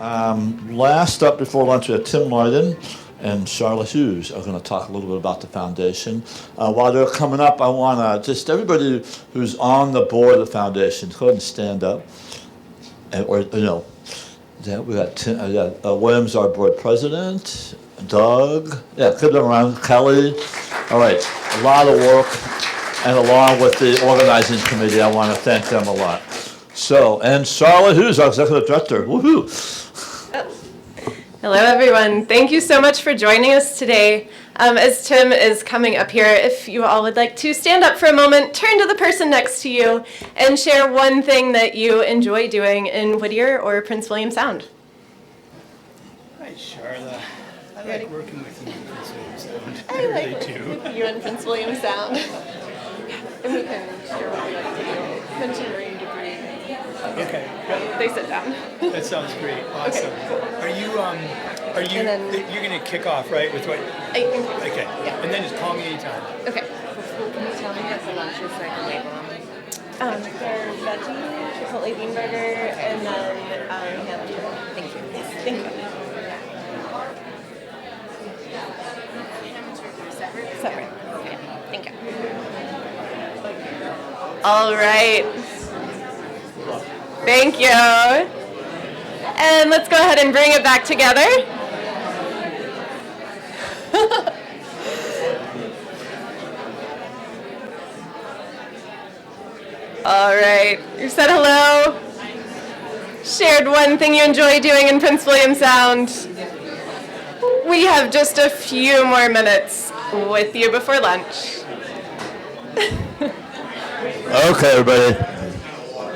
Last up before lunch, we have Tim Lydon and Charla Hughes are going to talk a little bit about the foundation. While they're coming up, I want to just everybody who's on the board of the foundation, go ahead and stand up. We got Williams, our board president, Doug, give them around, Kelly. All right, a lot of work, and along with the organizing committee, I want to thank them a lot. So, and Charla Hughes, our executive director, woohoo! Hello, everyone. Thank you so much for joining us today. As Tim is coming up here, if you all would like to stand up for a moment, turn to the person next to you, and share one thing that you enjoy doing in Whittier or Prince William Sound. Hi, Charla. I like working with you in Prince William Sound. I like working with you in Prince William Sound. And we can share what we like to do. Mention marine debris. Okay. They sit down. That sounds great. Awesome. Okay, cool. You're going to kick off, right, with what? I think so. Okay. Yeah. And then just call me anytime. Okay. Can you tell me what the lunches so I can label them? They're veggie, chipotle bean burger, and then ham turtle. Thank you. Thank you. Separate. Okay. Thank you. All right. Thank you. And let's go ahead and bring it back together. All right. You said hello. Shared one thing you enjoy doing in Prince William Sound. We have just a few more minutes with you before lunch. Okay, everybody.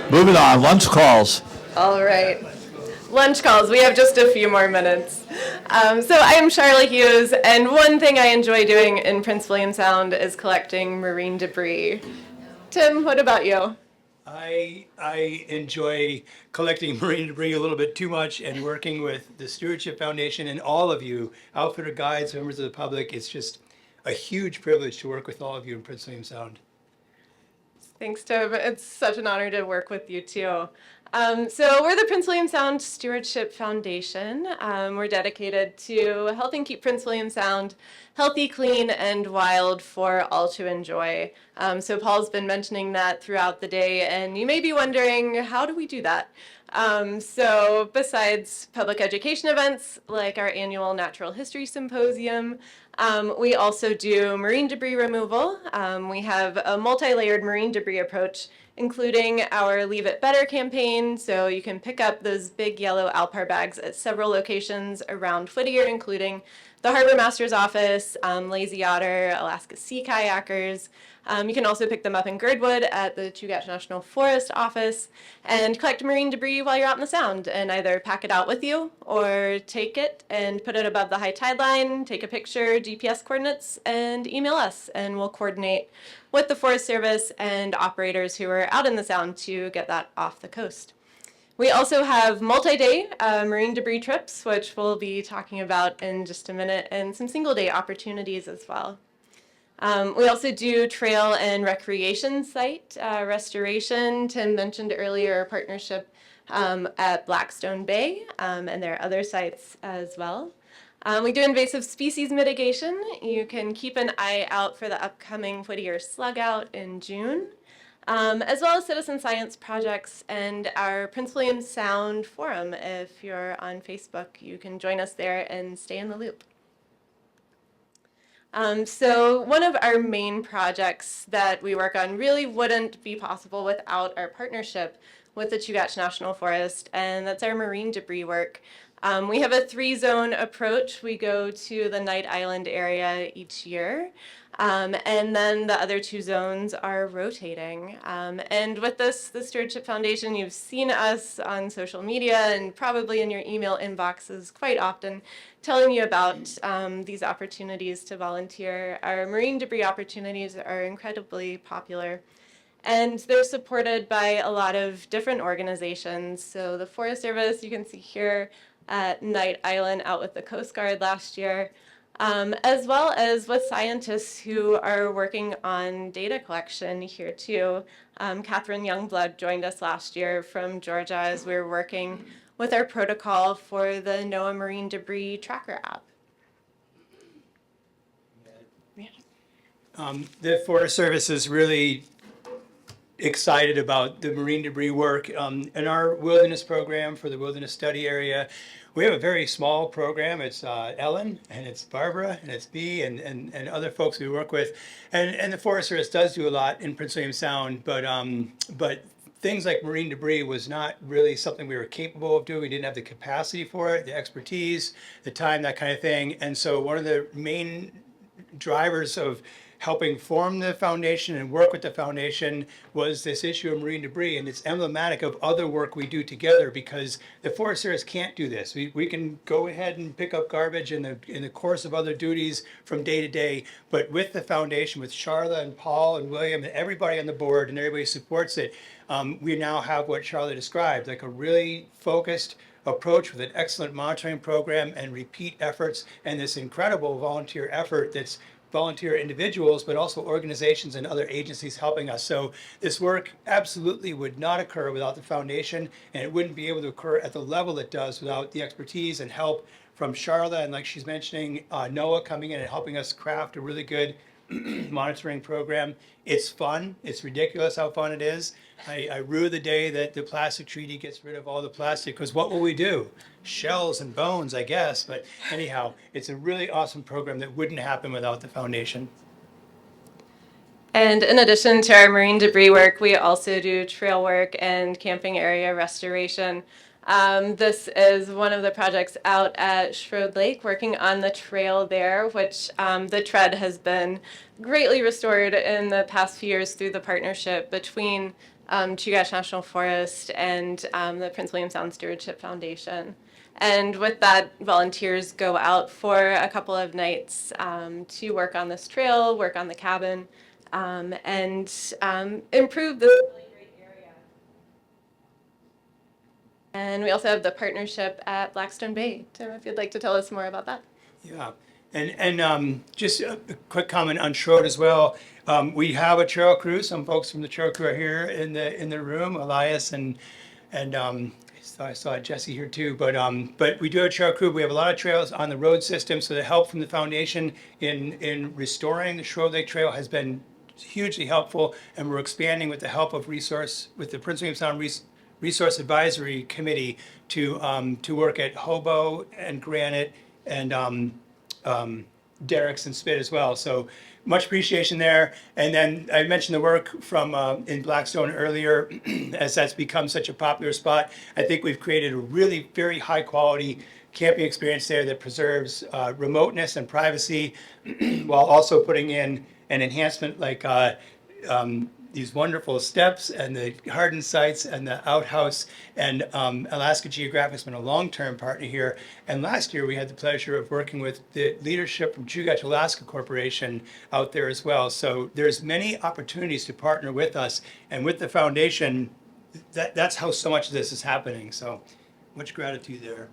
Moving on, lunch calls. All right. Lunch calls. We have just a few more minutes. So I'm Charla Hughes, and one thing I enjoy doing in Prince William Sound is collecting marine debris. Tim, what about you? I enjoy collecting marine debris a little bit too much and working with the Stewardship Foundation and all of you, outfitter guides, members of the public. It's just a huge privilege to work with all of you in Prince William Sound. Thanks, Tim. It's such an honor to work with you, too. So we're the Prince William Sound Stewardship Foundation. We're dedicated to helping keep Prince William Sound healthy, clean, and wild for all to enjoy. So Paul's been mentioning that throughout the day, and you may be wondering, how do we do that? So besides public education events like our annual Natural History Symposium, we also do marine debris removal. We have a multi-layered marine debris approach, including our Leave It Better campaign. So you can pick up those big yellow Alpar bags at several locations around Whittier, including the Harbor Master's Office, Lazy Otter, Alaska Sea Kayakers. You can also pick them up in Girdwood at the Chugach National Forest office and collect marine debris while you're out in the Sound and either pack it out with you or take it and put it above the high tide line, take a picture, GPS coordinates, and email us, and we'll coordinate with the Forest Service and operators who are out in the Sound to get that off the coast. We also have multi-day marine debris trips, which we'll be talking about in just a minute, and some single-day opportunities as well. We also do trail and recreation site restoration. Tim mentioned earlier a partnership at Blackstone Bay, and there are other sites as well. We do invasive species mitigation. You can keep an eye out for the upcoming Whittier Slug Out in June, as well as citizen science projects and our Prince William Sound Forum. If you're on Facebook, you can join us there and stay in the loop. So one of our main projects that we work on really wouldn't be possible without our partnership with the Chugach National Forest, and that's our marine debris work. We have a 3-zone approach. We go to the Night Island area each year, and then the other 2 zones are rotating. And with this, the Stewardship Foundation, you've seen us on social media and probably in your email inboxes quite often telling you about these opportunities to volunteer. Our marine debris opportunities are incredibly popular, and they're supported by a lot of different organizations. So the Forest Service, you can see here at Night Island out with the Coast Guard last year, as well as with scientists who are working on data collection here too. Catherine Youngblood joined us last year from Georgia as we were working with our protocol for the NOAA Marine Debris Tracker app. The Forest Service is really excited about the marine debris work. In our wilderness program for the wilderness study area, we have a very small program. It's Ellen, and it's Barbara, and it's Bee, and other folks we work with. And the Forest Service does do a lot in Prince William Sound, but things like marine debris was not really something we were capable of doing. We didn't have the capacity for it, the expertise, the time, that kind of thing. And so one of the main drivers of helping form the foundation and work with the foundation was this issue of marine debris, and it's emblematic of other work we do together, because the Forest Service can't do this. We can go ahead and pick up garbage in the course of other duties from day to day, but with the foundation, with Charla and Paul and William and everybody on the board and everybody who supports it, we now have what Charla described, like a really focused approach with an excellent monitoring program and repeat efforts, and this incredible volunteer effort that's volunteer individuals, but also organizations and other agencies helping us. So this work absolutely would not occur without the foundation, and it wouldn't be able to occur at the level it does without the expertise and help from Charla, and like she's mentioning, NOAA coming in and helping us craft a really good monitoring program. It's fun. It's ridiculous how fun it is. I rue the day that the plastic treaty gets rid of all the plastic, because what will we do? Shells and bones, I guess. But anyhow, it's a really awesome program that wouldn't happen without the foundation. And in addition to our marine debris work, we also do trail work and camping area restoration. This is one of the projects out at Fiord Lake, working on the trail there, which the tread has been greatly restored in the past few years through the partnership between Chugach National Forest and the Prince William Sound Stewardship Foundation. And with that, volunteers go out for a couple of nights to work on this trail, work on the cabin, and improve this really great area. And we also have the partnership at Blackstone Bay. Tim, if you'd like to tell us more about that. Yeah, and just a quick comment on Fiord as well. We have a trail crew. Some folks from the trail crew are here in the room. Elias and I saw Jesse here too. But we do have a trail crew. We have a lot of trails on the road system. So the help from the foundation in restoring the Fiord Lake Trail has been hugely helpful, and we're expanding with the help of the Prince William Sound Resource Advisory Committee to work at Hobo and Granite and Derricks and Spit as well. So much appreciation there. And then I mentioned the work from in Blackstone earlier, as that's become such a popular spot. I think we've created a really very high quality camping experience there that preserves remoteness and privacy while also putting in an enhancement like these wonderful steps and the hardened sites and the outhouse. And Alaska Geographic's been a long-term partner here. And last year we had the pleasure of working with the leadership from Chugach Alaska Corporation out there as well. So there's many opportunities to partner with us, and with the foundation, that's how so much of this is happening. So much gratitude there.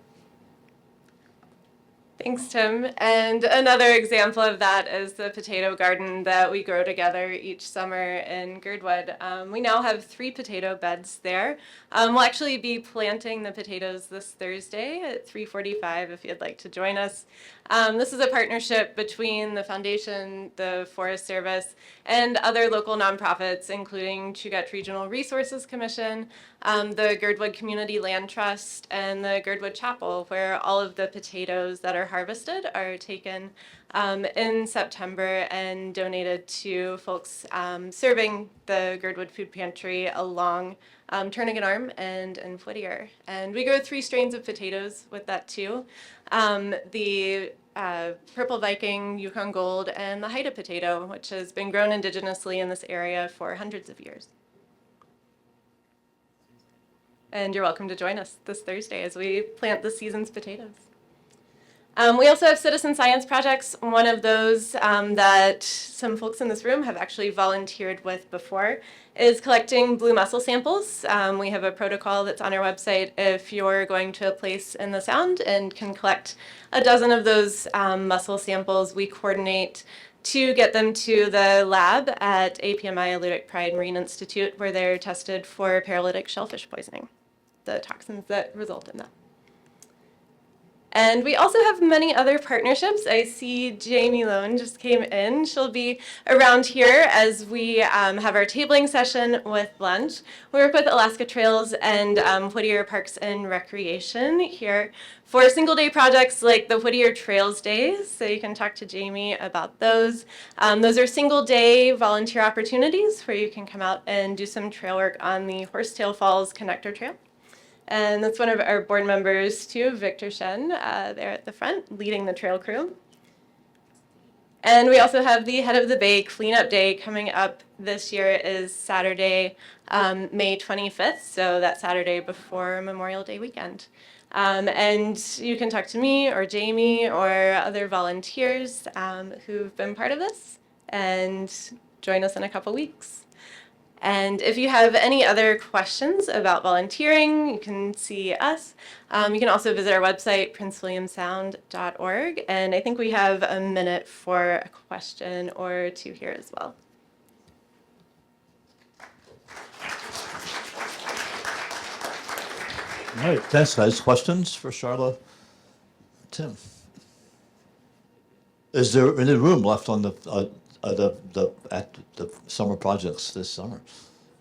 Thanks, Tim. And another example of that is the potato garden that we grow together each summer in Girdwood. We now have 3 potato beds there. We'll actually be planting the potatoes this Thursday at 3:45 if you'd like to join us. This is a partnership between the foundation, the Forest Service, and other local nonprofits, including Chugach Regional Resources Commission, the Girdwood Community Land Trust, and the Girdwood Chapel, where all of the potatoes that are harvested are taken in September and donated to folks serving the Girdwood Food Pantry along Turnagain Arm and Whittier. And we grow 3 strains of potatoes with that too. The Purple Viking, Yukon Gold, and the Haida potato, which has been grown indigenously in this area for hundreds of years. And you're welcome to join us this Thursday as we plant the season's potatoes. We also have citizen science projects. One of those that some folks in this room have actually volunteered with before is collecting blue mussel samples. We have a protocol that's on our website if you're going to a place in the Sound and can collect a dozen of those mussel samples. We coordinate to get them to the lab at APMI, Alutiiq Pride Marine Institute, where they're tested for paralytic shellfish poisoning. the toxins that result in that. And we also have many other partnerships. I see Jamie Lone just came in. She'll be around here as we have our tabling session with lunch. We work with Alaska Trails and Whittier Parks and Recreation here for single day projects like the Whittier Trails Days. So you can talk to Jamie about those. Those are single day volunteer opportunities where you can come out and do some trail work on the Horsetail Falls Connector Trail. And that's one of our board members too, Victor Shen, there at the front, leading the trail crew. And we also have the Head of the Bay Cleanup Day coming up this year. Is Saturday, May 25th, so that Saturday before Memorial Day weekend. And you can talk to me or Jamie or other volunteers who've been part of this and join us in a couple weeks. And if you have any other questions about volunteering, you can see us. You can also visit our website, princewilliamsound.org. And I think we have a minute for a question or two here as well. All right, thanks, guys. Questions for Charla? Tim? Is there any room left on at the summer projects this summer?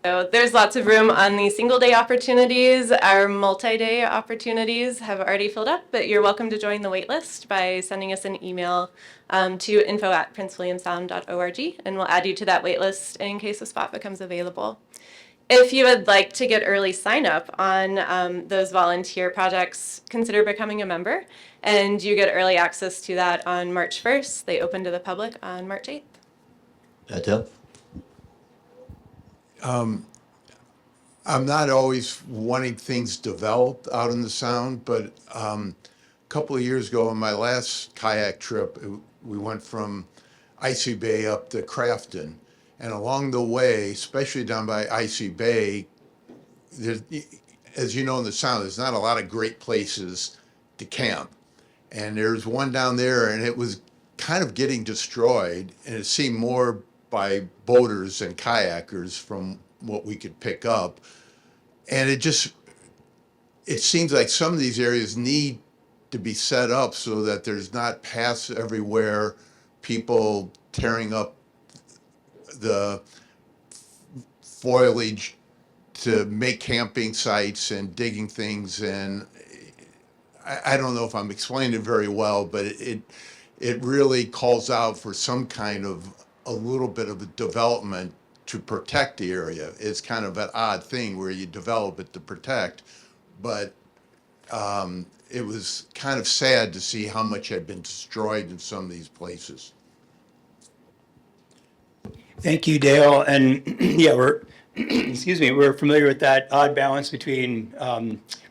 So there's lots of room on the single day opportunities. Our multi-day opportunities have already filled up, but you're welcome to join the wait list by sending us an email to info@princewilliamsound.org, and we'll add you to that wait list in case a spot becomes available. If you would like to get early sign up on those volunteer projects, consider becoming a member, and you get early access to that on March 1st. They open to the public on March 8th. Yeah, Tim? I'm not always wanting things developed out in the Sound, but a couple of years ago on my last kayak trip, we went from Icy Bay up to Crafton. And along the way, especially down by Icy Bay, as you know in the Sound, there's not a lot of great places to camp. And there's one down there, and it was kind of getting destroyed, and it seemed more by boaters and kayakers from what we could pick up. And it seems like some of these areas need to be set up so that there's not paths everywhere, people tearing up the foliage to make camping sites and digging things. And I don't know if I'm explaining it very well, but it really calls out for some kind of a little bit of a development to protect the area. It's kind of an odd thing where you develop it to protect, but it was kind of sad to see how much had been destroyed in some of these places. Thank you, Dale. And yeah, we're familiar with that odd balance between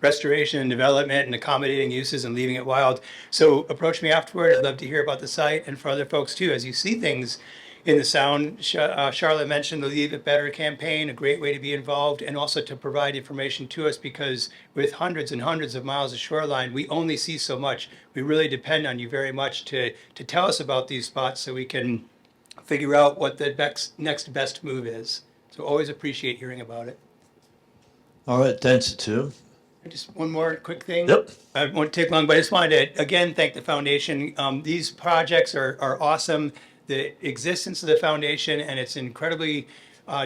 restoration and development and accommodating uses and leaving it wild. So approach me afterward. I'd love to hear about the site and for other folks too, as you see things in the Sound. Charlotte mentioned the Leave It Better campaign, a great way to be involved and also to provide information to us, because with hundreds and hundreds of miles of shoreline, we only see so much. We really depend on you very much to tell us about these spots so we can figure out what the next best move is. So always appreciate hearing about it. All right, thanks, Tim. Just one more quick thing. Yep. I won't take long, but I just wanted to, again, thank the foundation. These projects are awesome. The existence of the foundation and its incredibly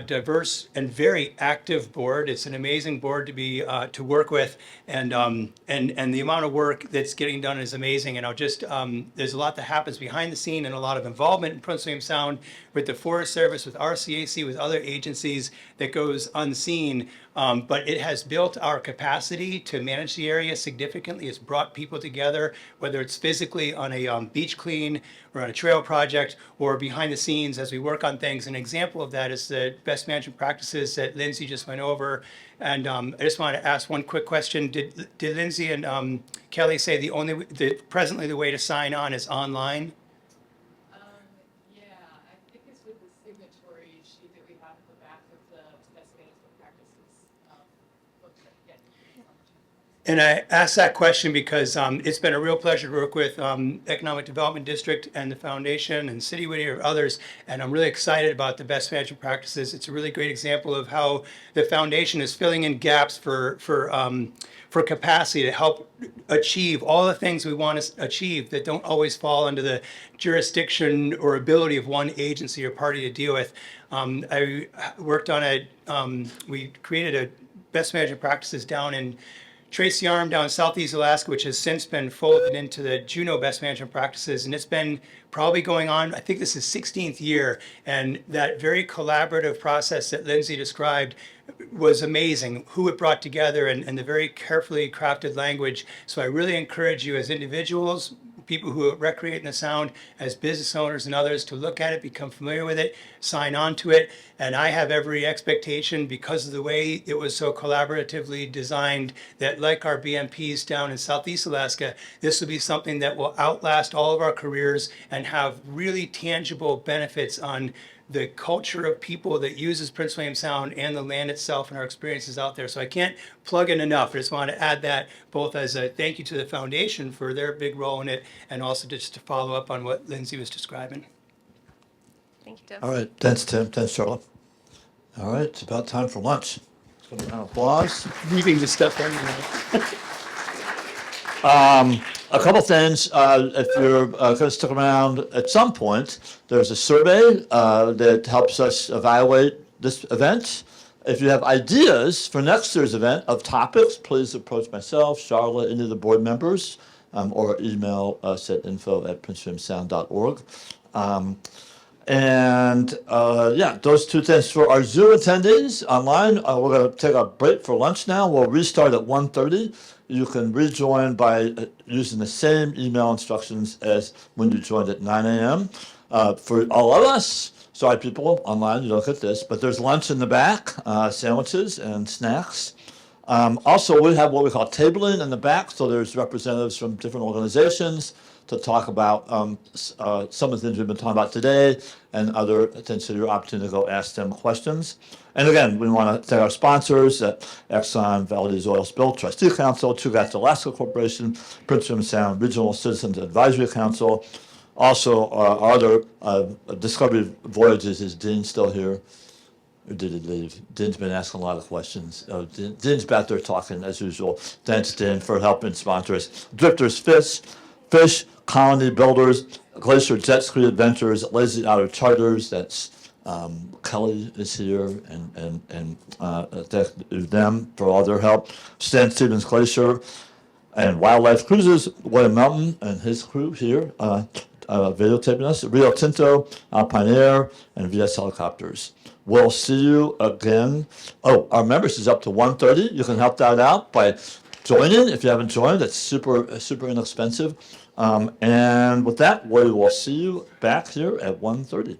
diverse and very active board. It's an amazing board to be to work with, and the amount of work that's getting done is amazing. And I'll just there's a lot that happens behind the scene and a lot of involvement in Prince William Sound with the Forest Service, with RCAC, with other agencies that goes unseen. But it has built our capacity to manage the area significantly. It's brought people together, whether it's physically on a beach clean or on a trail project or behind the scenes as we work on things. An example of that is the best management practices that Lindsay just went over. And I just want to ask one quick question. Did Lindsay and Kelly say presently the way to sign on is online? Yeah, I think it's with the signatory sheet that we have at the back of the best management practices booklet. Yeah. And I asked that question because it's been a real pleasure to work with Economic Development District and the Foundation and City Whittier or others. And I'm really excited about the best management practices. It's a really great example of how the Foundation is filling in gaps for capacity to help achieve all the things we want to achieve that don't always fall under the jurisdiction or ability of one agency or party to deal with. I worked on we created a best management practices down in Tracy Arm down in Southeast Alaska, which has since been folded into the Juneau best management practices. And it's been probably going on, I think this is 16th year. And that very collaborative process that Lindsay described was amazing, who it brought together and the very carefully crafted language. So I really encourage you as individuals, people who recreate in the sound, as business owners and others, to look at it, become familiar with it, sign on to it. And I have every expectation, because of the way it was so collaboratively designed, that like our BMPs down in Southeast Alaska, this will be something that will outlast all of our careers and have really tangible benefits on the culture of people that uses Prince William Sound and the land itself and our experiences out there. So I can't plug in enough. I just want to add that both as a thank you to the foundation for their big role in it, and also just to follow up on what Lindsay was describing. Thank you, Tim. All right, thanks, Tim. Thanks, Charla. All right, it's about time for lunch. Let's give a round of applause. Leaving the stuff in. A couple things. If you're going to stick around at some point, there's a survey that helps us evaluate this event. If you have ideas for next year's event of topics, please approach myself, Charla, any of the board members, or email us at info@princewilliamsound.org. Yeah, those two things. For our Zoom attendees online, we're going to take a break for lunch now. We'll restart at 1:30. You can rejoin by using the same email instructions as when you joined at 9 a.m. For all of us, sorry people online, you don't get this, but there's lunch in the back, sandwiches and snacks. Also, we have what we call tabling in the back, so there's representatives from different organizations to talk about some of the things we've been talking about today and other things, so your opportunity to go ask them questions. And again, we want to thank our sponsors at Exxon, Valdez Oil Spill Trustee Council, Chugach Alaska Corporation, Prince William Sound Regional Citizens Advisory Council. Also, our other Discovery Voyages. Is Dean still here? Or did he leave? Dean's been asking a lot of questions. Dean's back there talking as usual. Thanks, Dean, for helping sponsor us. Drifters Fish, Colony Builders, Glacier Jet Ski Adventures, Lazy Otter Charters. That's Kelly is here, and thank them for all their help. Stan Stevens Glacier and Wildlife Cruises, William Mountain and his crew here videotaping us. Rio Tinto, Alpine Air, and VS Helicopters. We'll see you again. Oh, our membership is up to 1:30. You can help that out by joining. If you haven't joined, it's super inexpensive. And with that, we will see you back here at 1:30.